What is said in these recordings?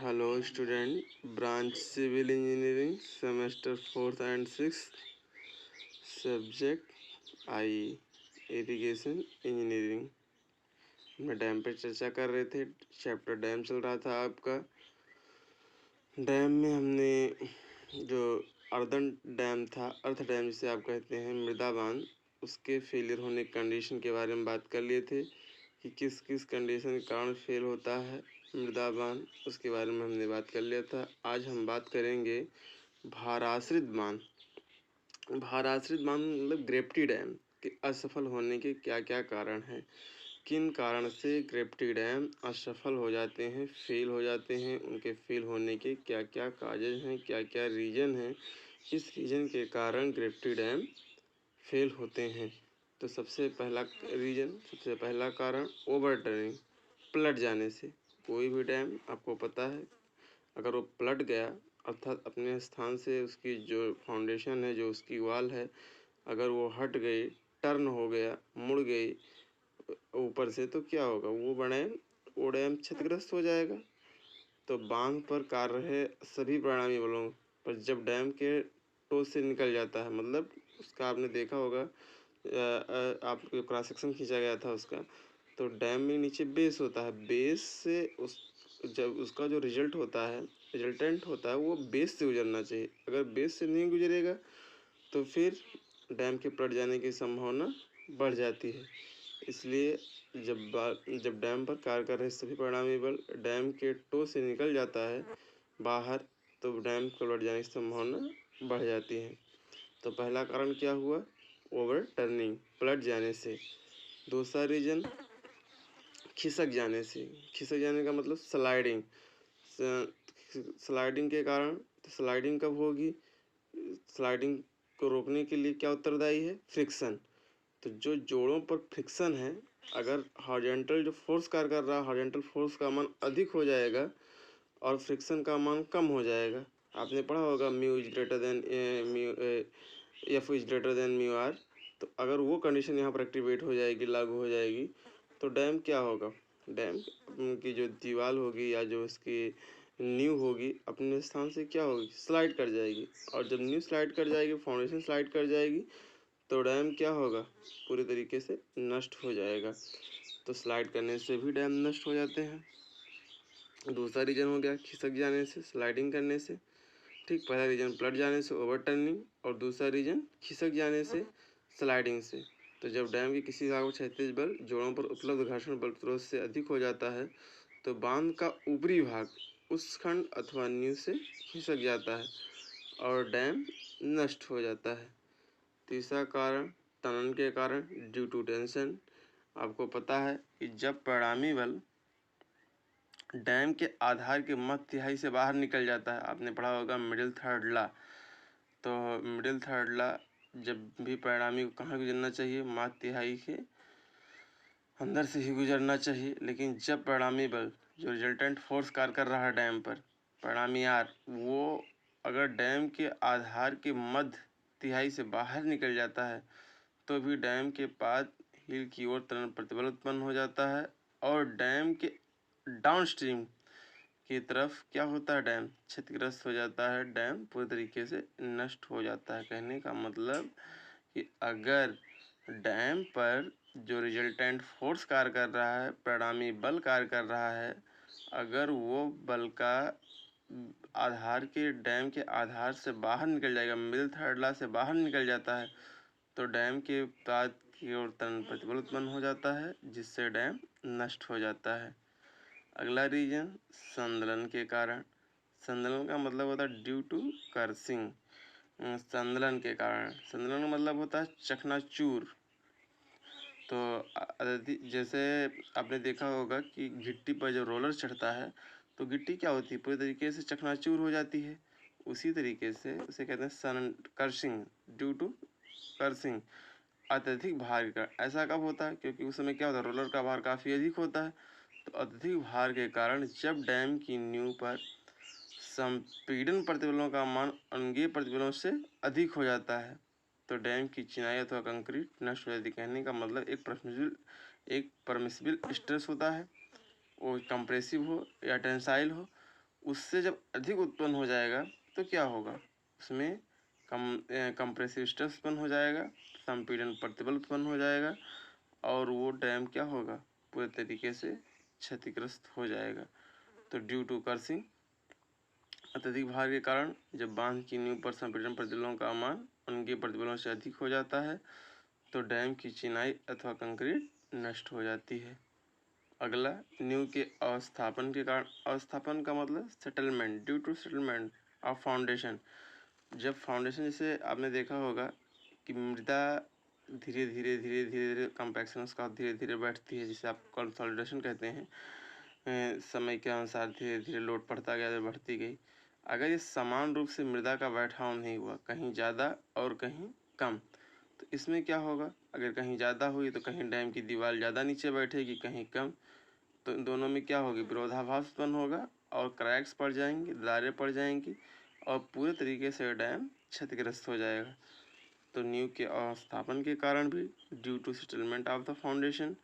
Hello student, branch civil engineering semester 4th and 6th, subject I irrigation engineering में dam पे चर्चा कर रहे थे। चैप्टर डैम चल रहा था आपका। डैम में हमने जो अर्दन डैम था, अर्थ डैम जिसे आप कहते हैं, मृदा बांध, उसके फेलियर होने की कंडीशन के बारे में बात कर लिए थे कि किस किस कंडीशन के कारण फेल होता है मृदा बांध, उसके बारे में हमने बात कर लिया था। आज हम बात करेंगे भाराश्रित बांध। भाराश्रित बांध मतलब ग्रेप्टी डैम के असफल होने के क्या क्या कारण हैं, किन कारण से ग्रेप्टी डैम असफल हो जाते हैं, फेल हो जाते हैं, उनके फेल होने के क्या क्या काजेज हैं, क्या क्या रीजन हैं, किस रीजन के कारण ग्रेप्टी डैम फेल होते हैं। तो सबसे पहला कारण ओवरटर्निंग, पलट जाने से। कोई भी डैम आपको पता है, अगर वो पलट गया अर्थात अपने स्थान से उसकी जो फाउंडेशन है, जो उसकी वॉल है, अगर वो हट गई, टर्न हो गया, मुड़ गई ऊपर से, तो क्या होगा, वो डैम क्षतिग्रस्त हो जाएगा। तो बांध पर कार्य है सभी परिणामी बलों पर जब डैम के टोस से निकल जाता है, मतलब उसका आपने देखा होगा, आपको क्रॉस सेक्शन खींचा गया था उसका, तो डैम में नीचे बेस होता है, बेस से उस जब उसका जो रिजल्टेंट होता है वो बेस से गुजरना चाहिए। अगर बेस से नहीं गुजरेगा तो फिर डैम के पलट जाने की संभावना बढ़ जाती है। इसलिए जब डैम पर कार्य कर रहे सभी परिणामी बल डैम के टो से निकल जाता है बाहर, तो डैम के पलट जाने की संभावना बढ़ जाती है। तो पहला कारण क्या हुआ, ओवर टर्निंग, पलट जाने से। दूसरा रीजन खिसक जाने से। खिसक जाने का मतलब स्लाइडिंग। स्लाइडिंग के कारण, तो स्लाइडिंग कब होगी, स्लाइडिंग को रोकने के लिए क्या उत्तरदायी है, फ्रिक्शन। तो जो जोड़ों पर फ्रिक्शन है, अगर हॉरिजॉन्टल जो फोर्स कार्य कर रहा है, हॉरिजॉन्टल फोर्स का मान अधिक हो जाएगा और फ्रिक्शन का मान कम हो जाएगा। आपने पढ़ा होगा mu is greater than F is greater than mu R. तो अगर वो कंडीशन यहाँ पर एक्टिवेट हो जाएगी, लागू हो जाएगी, तो डैम क्या होगा, डैम की जो दीवार होगी या जो उसकी नींव होगी, अपने स्थान से क्या होगी, स्लाइड कर जाएगी। और जब नींव स्लाइड कर जाएगी, फाउंडेशन स्लाइड कर जाएगी, तो डैम क्या होगा, पूरी तरीके से नष्ट हो जाएगा। तो स्लाइड करने से भी डैम नष्ट हो जाते हैं। दूसरा रीजन हो गया खिसक जाने से, स्लाइडिंग करने से। ठीक, पहला रीजन पलट जाने से, ओवरटर्निंग, और दूसरा रीजन खिसक जाने से, स्लाइडिंग से। तो जब डैम की किसी भाग में क्षैतिज बल जोड़ों पर उपलब्ध घर्षण बल स्रोत से अधिक हो जाता है, तो बांध का ऊपरी भाग उस खंड अथवा नींव से खिसक जाता है और डैम नष्ट हो जाता है। तीसरा कारण तनन के कारण, ड्यू टू टेंशन। आपको पता है कि जब परिणामी बल डैम के आधार के मध्य तिहाई से बाहर निकल जाता है, आपने पढ़ा होगा मिडिल थर्ड लॉ। तो मिडिल थर्ड लॉ, जब भी परिणामी को कहाँ गुजरना चाहिए, मध्य तिहाई के अंदर से ही गुजरना चाहिए। लेकिन जब परिणामी बल जो रिजल्टेंट फोर्स कार्य कर रहा है डैम पर, परिणामी आर, वो अगर डैम के आधार के मध्य तिहाई से बाहर निकल जाता है, तो भी डैम के पास हिल की ओर त्वरण प्रतिबल उत्पन्न हो जाता है और डैम के डाउनस्ट्रीम की तरफ क्या होता है, डैम क्षतिग्रस्त हो जाता है, डैम पूरी तरीके से नष्ट हो जाता है। कहने का मतलब कि अगर डैम पर जो रिजल्टेंट फोर्स कार्य कर रहा है, परिणामी बल कार्य कर रहा है, अगर वो बल का आधार के डैम के आधार से बाहर निकल जाएगा, मिडिल थर्ड लॉ से बाहर निकल जाता है, तो डैम के बाद की ओर त्वरण प्रतिबल उत्पन्न हो जाता है, जिससे डैम नष्ट हो जाता है। अगला रीजन संदलन के कारण। संदलन का मतलब होता है ड्यू टू कर्सिंग। संदलन के कारण, संदलन का मतलब होता है चकनाचूर। तो जैसे आपने देखा होगा कि गिट्टी पर जब रोलर चढ़ता है तो गिट्टी क्या होती है, पूरी तरीके से चकनाचूर हो जाती है। उसी तरीके से उसे कहते हैं कर्सिंग, ड्यू टू कर्सिंग, अत्यधिक भार का। ऐसा कब होता है, क्योंकि उस समय क्या होता है, रोलर का भार काफ़ी अधिक होता है। तो अत्यधिक भार के कारण जब डैम की नींव पर संपीड़न प्रतिबलों का मान अनगीय प्रतिबलों से अधिक हो जाता है, तो डैम की चिनाई अथवा कंक्रीट नष्ट हो जाती है। कहने का मतलब एक परमिसिबल स्ट्रेस होता है, वो कंप्रेसिव हो या टेंसाइल हो, उससे जब अधिक उत्पन्न हो जाएगा तो क्या होगा, उसमें कंप्रेसिव स्ट्रेस उत्पन्न हो जाएगा, संपीड़न प्रतिबल उत्पन्न हो जाएगा और वो डैम क्या होगा, पूरे तरीके से क्षतिग्रस्त हो जाएगा। तो ड्यू टू कर्सिंग, अत्यधिक भार के कारण जब बांध की नींव पर संपीड़न प्रतिबलों का मान उनके प्रतिबलों से अधिक हो जाता है तो डैम की चिनाई अथवा कंक्रीट नष्ट हो जाती है। अगला, नींव के अवस्थापन के कारण। अवस्थापन का मतलब settlement, due to settlement of foundation. जब फाउंडेशन, जैसे आपने देखा होगा कि मृदा धीरे धीरे धीरे धीरे कंपैक्शन उसका धीरे धीरे बैठती है, जिसे आप कंसोलिडेशन कहते हैं। समय के अनुसार धीरे धीरे लोड पड़ता गया तो बढ़ती गई। अगर ये समान रूप से मृदा का बैठाव नहीं हुआ, कहीं ज़्यादा और कहीं कम, तो इसमें क्या होगा, अगर कहीं ज़्यादा हुई तो कहीं डैम की दीवार ज़्यादा नीचे बैठेगी, कहीं कम, तो इन दोनों में क्या होगी, विरोधाभास उत्पन्न होगा और क्रैक्स पड़ जाएंगी, दरारें पड़ जाएंगी और पूरे तरीके से डैम क्षतिग्रस्त हो जाएगा। तो नींव के अस्थापन के कारण भी, due to settlement of the foundation,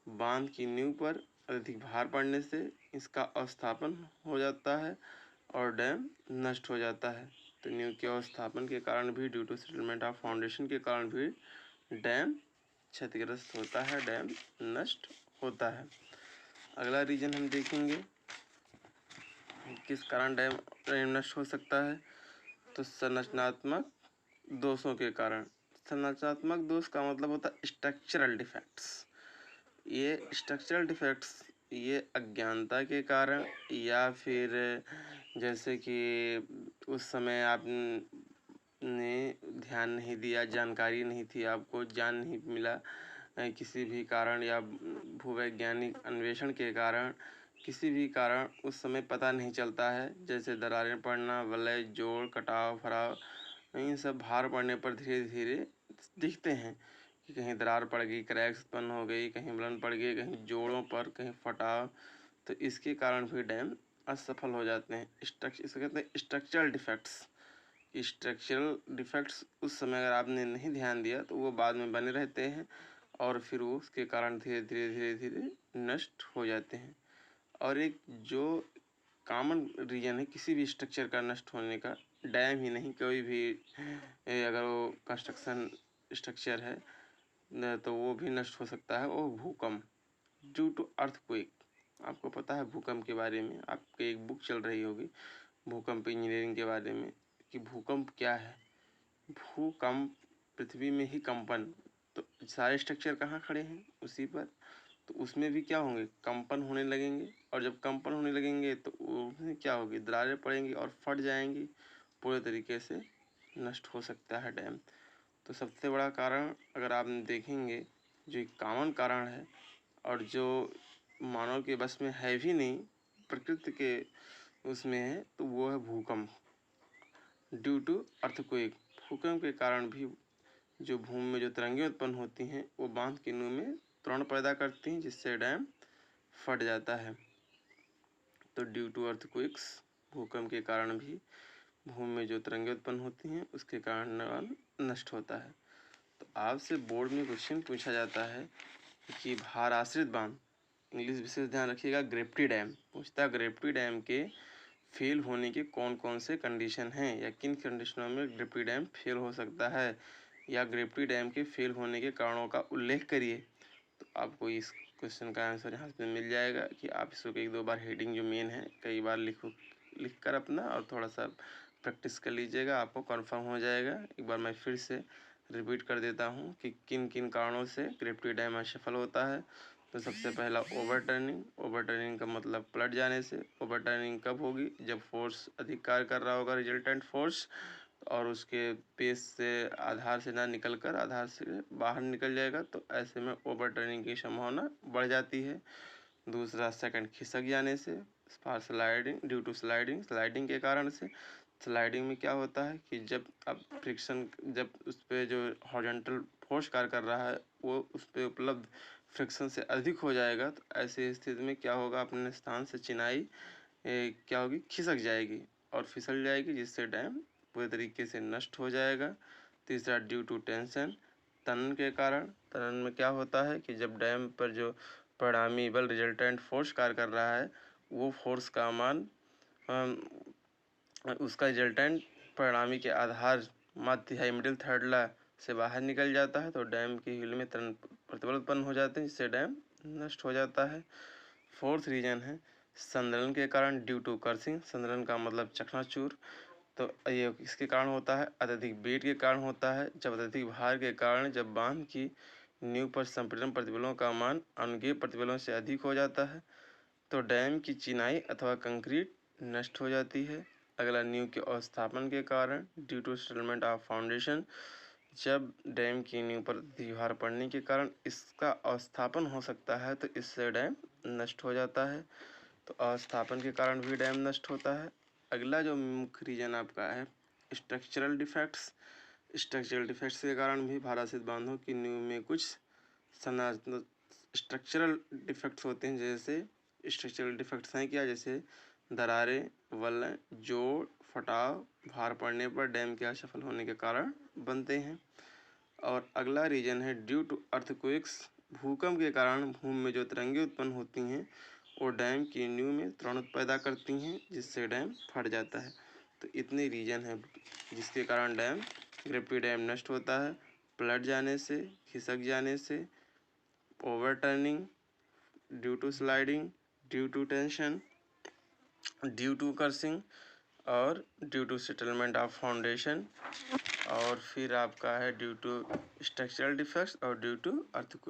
बांध की नींव पर अधिक भार पड़ने से इसका अस्थापन हो जाता है और डैम नष्ट हो जाता है। तो नींव के अस्थापन के कारण भी, due to settlement of foundation के कारण भी डैम क्षतिग्रस्त होता है, डैम नष्ट होता है। अगला रीजन हम देखेंगे किस कारण डैम नष्ट हो सकता है, तो संरचनात्मक दोषों के कारण। संरचनात्मक दोष का मतलब होता है स्ट्रक्चरल डिफेक्ट्स। ये स्ट्रक्चरल डिफेक्ट्स ये अज्ञानता के कारण या फिर जैसे कि उस समय आपने ध्यान नहीं दिया, जानकारी नहीं थी, आपको ज्ञान नहीं मिला, किसी भी कारण या भूवैज्ञानिक अन्वेषण के कारण, किसी भी कारण उस समय पता नहीं चलता है, जैसे दरारें पड़ना, वलय, जोड़, कटाव, फराव, इन सब भार पड़ने पर धीरे धीरे दिखते हैं कि कहीं दरार पड़ गई, क्रैक्स उत्पन्न हो गई, कहीं मलन पड़ गई, कहीं जोड़ों पर, कहीं फटाव, तो इसके कारण भी डैम असफल हो जाते हैं। इसे कहते हैं स्ट्रक्चरल डिफेक्ट्स। स्ट्रक्चरल डिफेक्ट्स उस समय अगर आपने नहीं ध्यान दिया तो वो बाद में बने रहते हैं और फिर वो उसके कारण धीरे धीरे धीरे धीरे नष्ट हो जाते हैं। और एक जो कॉमन रीजन है किसी भी स्ट्रक्चर का नष्ट होने का, डैम ही नहीं, कोई भी अगर वो कंस्ट्रक्शन स्ट्रक्चर है तो वो भी नष्ट हो सकता है, वो भूकंप, ड्यू टू अर्थक्वेक। आपको पता है भूकंप के बारे में, आपके एक बुक चल रही होगी भूकंप इंजीनियरिंग के बारे में कि भूकंप क्या है। भूकंप, पृथ्वी में ही कंपन, तो सारे स्ट्रक्चर कहाँ खड़े हैं, उसी पर, तो उसमें भी क्या होंगे, कंपन होने लगेंगे और जब कंपन होने लगेंगे तो उसमें क्या होगी, दरारें पड़ेंगी और फट जाएंगी, पूरे तरीके से नष्ट हो सकता है डैम। तो सबसे बड़ा कारण अगर आप देखेंगे, जो एक कॉमन कारण है और जो मानव के बस में है भी नहीं, प्रकृति के उसमें है, तो वो है भूकंप, ड्यू टू अर्थक्वेक। भूकंप के कारण भी जो भूमि में जो तरंगें उत्पन्न होती हैं वो बांध की नींव में त्वरण पैदा करती हैं, जिससे डैम फट जाता है। तो ड्यू टू अर्थक्वेक्स, भूकंप के कारण भी भूमि में जो तरंगें उत्पन्न होती हैं उसके कारण डैम नष्ट होता है। तो आपसे बोर्ड में क्वेश्चन पूछा जाता है कि भार आश्रित बांध, इंग्लिश विशेष ध्यान रखिएगा, ग्रेप्टी डैम पूछता है, ग्रेप्टी डैम के फेल होने के कौन कौन से कंडीशन हैं या किन कंडीशनों में ग्रेप्टी डैम फेल हो सकता है, या ग्रेप्टी डैम के फेल होने के कारणों का उल्लेख करिए। तो आपको इस क्वेश्चन का आंसर यहाँ पे मिल जाएगा कि आप इसको एक दो बार हेडिंग जो मेन है कई बार लिख कर अपना और थोड़ा सा प्रैक्टिस कर लीजिएगा, आपको कंफर्म हो जाएगा। एक बार मैं फिर से रिपीट कर देता हूँ कि किन किन कारणों से ग्रेप्टी डैम असफल होता है। तो सबसे पहला ओवरटर्निंग, ओवरटर्निंग का मतलब पलट जाने से। ओवरटर्निंग कब होगी, जब फोर्स अधिक कार्य कर रहा होगा, रिजल्टेंट फोर्स, और उसके पेस से आधार से ना निकल कर आधार से बाहर निकल जाएगा, तो ऐसे में ओवरटर्निंग की संभावना बढ़ जाती है। दूसरा, सेकंड, खिसक जाने से, for sliding, due to sliding, sliding के कारण से। स्लाइडिंग में क्या होता है कि जब अब फ्रिक्शन, जब उस पर जो हॉरिजॉन्टल फोर्स कार्य कर रहा है वो उस पर उपलब्ध फ्रिक्शन से अधिक हो जाएगा, तो ऐसी स्थिति में क्या होगा, अपने स्थान से चिनाई क्या होगी, खिसक जाएगी और फिसल जाएगी, जिससे डैम पूरे तरीके से नष्ट हो जाएगा। तीसरा, ड्यू टू टेंशन, तनन के कारण। तनन में क्या होता है कि जब डैम पर जो परिणामी बल, रिजल्टेंट फोर्स कार्य कर रहा है, वो फोर्स का मान उसका रिजल्टेंट परिणामी के आधार मध्य तिहाई मिडिल थर्ड लॉ से बाहर निकल जाता है तो डैम की हिल में तुरंत प्रतिबल उत्पन्न हो जाते हैं, जिससे डैम नष्ट हो जाता है। फोर्थ रीजन है संदलन के कारण ड्यू टू कर्सिंग। संदलन का मतलब चकनाचूर। तो ये इसके कारण होता है, अत्यधिक वेट के कारण होता है। जब अत्यधिक भार के कारण जब बांध की नींव पर संपीड़न प्रतिबलों का मान अनुदैर्ध्य प्रतिबलों से अधिक हो जाता है तो डैम की चिनाई अथवा कंक्रीट नष्ट हो जाती है। अगला नींव के अस्थापन के कारण due to settlement of foundation. जब डैम की नींव पर दीवार पड़ने के कारण इसका अस्थापन हो सकता है तो इससे डैम नष्ट हो जाता है। तो अस्थापन के कारण भी डैम नष्ट होता है। अगला जो मुख्य रीजन आपका है स्ट्रक्चरल डिफेक्ट्स। स्ट्रक्चरल डिफेक्ट्स के कारण भी भारासित बांधों की नींव में कुछ स्ट्रक्चरल डिफेक्ट्स होते हैं। जैसे स्ट्रक्चरल डिफेक्ट्स हैं क्या, जैसे दरारें, वलय, जोड़, फटाव भार पड़ने पर डैम के असफल होने के कारण बनते हैं। और अगला रीजन है ड्यू टू अर्थक्वेक्स। भूकंप के कारण भूमि में जो तरंगें उत्पन्न होती हैं वो डैम की नींव में त्वरण पैदा करती हैं, जिससे डैम फट जाता है। तो इतने रीजन हैं जिसके कारण डैम ग्रिप्पी डैम नष्ट होता है। पलट जाने से, खिसक जाने से, overturning, due to sliding, due to tension, due to crushing और due to settlement of foundation, और फिर आपका है ड्यू टू स्ट्रक्चरल डिफेक्ट्स और ड्यू टू अर्थक्वेक।